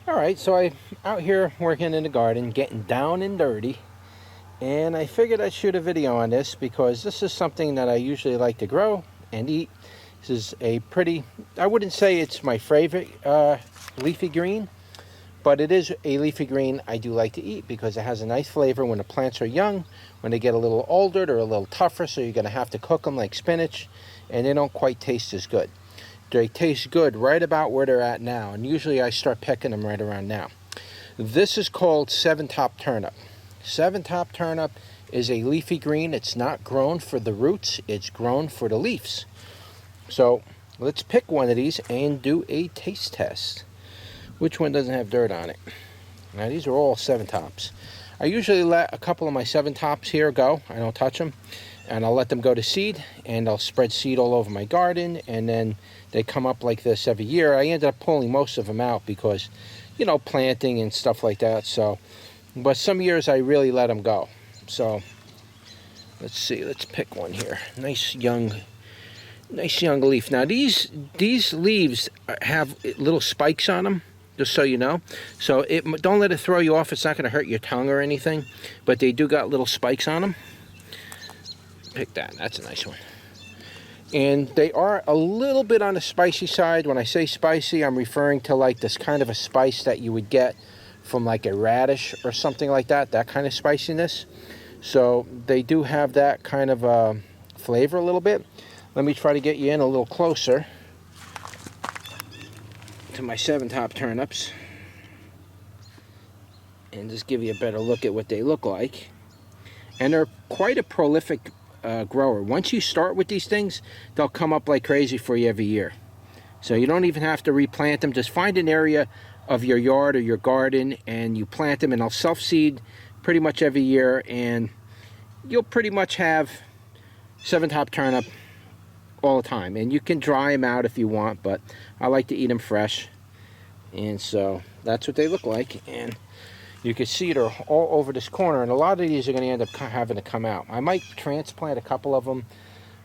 Alright, so I'm out here working in the garden, getting down and dirty, and I figured I'd shoot a video on this because this is something that I usually like to grow and eat. This is a pretty, I wouldn't say it's my favorite leafy green, but it is a leafy green I do like to eat because it has a nice flavor when the plants are young. When they get a little older, they're a little tougher, so you're going to have to cook them like spinach, and they don't quite taste as good. They taste good right about where they're at now, and usually I start picking them right around now. This is called Seven Top Turnip. Seven Top Turnip is a leafy green. It's not grown for the roots, it's grown for the leaves. So let's pick one of these and do a taste test. Which one doesn't have dirt on it? Now these are all Seven Tops. I usually let a couple of my Seven Tops here go. I don't touch them. And I'll let them go to seed, and I'll spread seed all over my garden, and then they come up like this every year. I ended up pulling most of them out because, you know, planting and stuff like that. So, but some years I really let them go. So, let's see. Let's pick one here. Nice young leaf. Now these leaves have little spikes on them, just so you know. So don't let it throw you off. It's not going to hurt your tongue or anything, but they do got little spikes on them. Pick that. That's a nice one. And they are a little bit on the spicy side. When I say spicy, I'm referring to like this kind of a spice that you would get from like a radish or something like that. That kind of spiciness. So they do have that kind of flavor a little bit. Let me try to get you in a little closer to my Seven Top turnips and just give you a better look at what they look like. And they're quite a prolific grower. Once you start with these things, they'll come up like crazy for you every year. So you don't even have to replant them. Just find an area of your yard or your garden and you plant them, and they'll self-seed pretty much every year, and you'll pretty much have Seven Top Turnip all the time. And you can dry them out if you want, but I like to eat them fresh. And so that's what they look like. And you can see they're all over this corner, and a lot of these are going to end up having to come out. I might transplant a couple of them,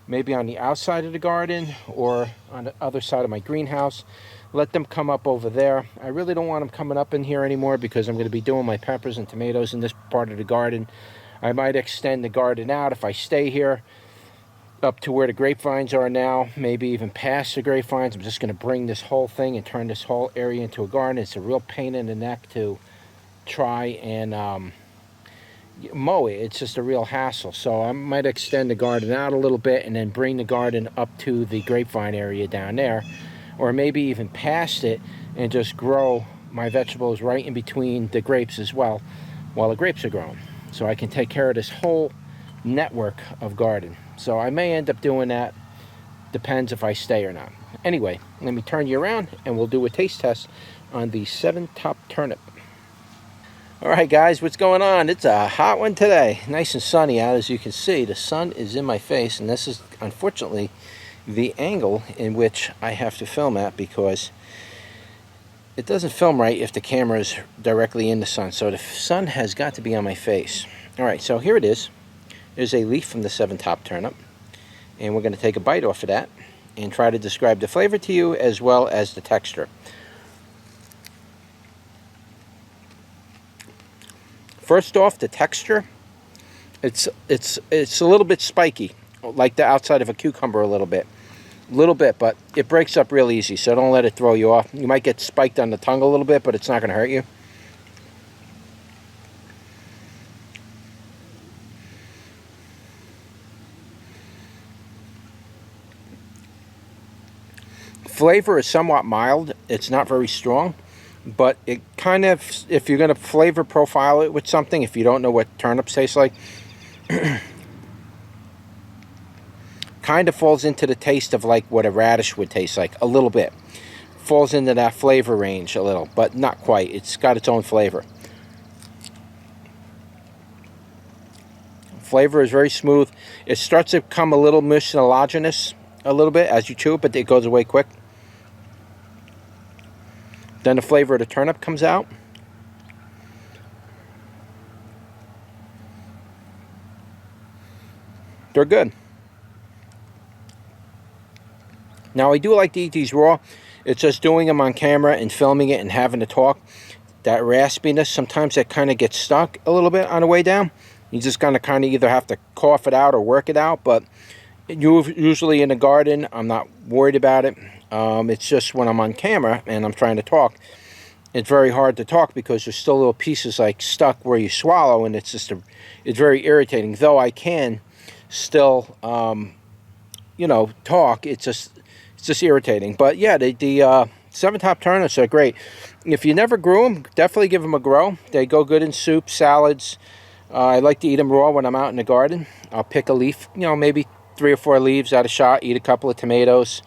maybe on the outside of the garden or on the other side of my greenhouse. Let them come up over there. I really don't want them coming up in here anymore because I'm going to be doing my peppers and tomatoes in this part of the garden. I might extend the garden out if I stay here up to where the grapevines are now, maybe even past the grapevines. I'm just going to bring this whole thing and turn this whole area into a garden. It's a real pain in the neck to try and mow it. It's just a real hassle. So I might extend the garden out a little bit and then bring the garden up to the grapevine area down there, or maybe even past it, and just grow my vegetables right in between the grapes as well while the grapes are growing, so I can take care of this whole network of garden. So I may end up doing that. Depends if I stay or not. Anyway, let me turn you around and we'll do a taste test on the Seven Top Turnip. Alright guys, what's going on? It's a hot one today. Nice and sunny out, as you can see. The sun is in my face, and this is unfortunately the angle in which I have to film at because it doesn't film right if the camera is directly in the sun. So the sun has got to be on my face. Alright, so here it is. There's a leaf from the Seven Top Turnip, and we're going to take a bite off of that and try to describe the flavor to you as well as the texture. First off, the texture, it's a little bit spiky, like the outside of a cucumber a little bit, but it breaks up real easy, so don't let it throw you off. You might get spiked on the tongue a little bit, but it's not going to hurt you. Flavor is somewhat mild. It's not very strong. But it kind of, if you're going to flavor profile it with something, if you don't know what turnips taste like, kind of falls into the taste of like what a radish would taste like, a little bit. Falls into that flavor range a little, but not quite. It's got its own flavor. Flavor is very smooth. It starts to become a little mucilaginous a little bit as you chew it, but it goes away quick. Then the flavor of the turnip comes out. They're good. Now I do like to eat these raw. It's just doing them on camera and filming it and having to talk. That raspiness, sometimes that kind of gets stuck a little bit on the way down. You just kind of either have to cough it out or work it out. But usually in the garden, I'm not worried about it. It's just when I'm on camera and I'm trying to talk, it's very hard to talk because there's still little pieces like stuck where you swallow, and it's just it's very irritating. Though I can still, you know, talk. It's just irritating. But yeah, the 7 Top Turnips are great. If you never grew them, definitely give them a grow. They go good in soup, salads. I like to eat them raw when I'm out in the garden. I'll pick a leaf, you know, maybe 3 or 4 leaves at a shot, eat a couple of tomatoes.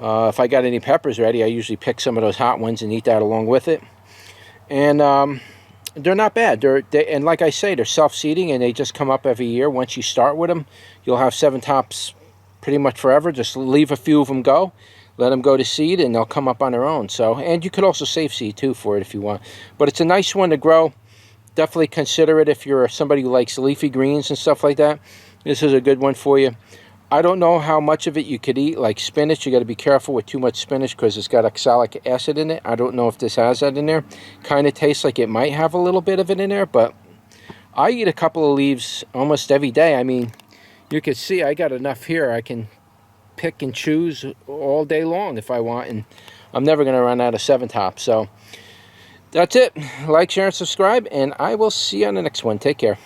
If I got any peppers ready, I usually pick some of those hot ones and eat that along with it. And they're not bad. And like I say, they're self-seeding, and they just come up every year. Once you start with them, you'll have 7 Tops pretty much forever. Just leave a few of them go. Let them go to seed, and they'll come up on their own. So, and you could also save seed too for it if you want. But it's a nice one to grow. Definitely consider it if you're somebody who likes leafy greens and stuff like that. This is a good one for you. I don't know how much of it you could eat. Like spinach, you got to be careful with too much spinach because it's got oxalic acid in it. I don't know if this has that in there. Kind of tastes like it might have a little bit of it in there, but I eat a couple of leaves almost every day. I mean, you can see I got enough here. I can pick and choose all day long if I want, and I'm never going to run out of 7 Tops. So that's it. Like, share, and subscribe, and I will see you on the next one. Take care.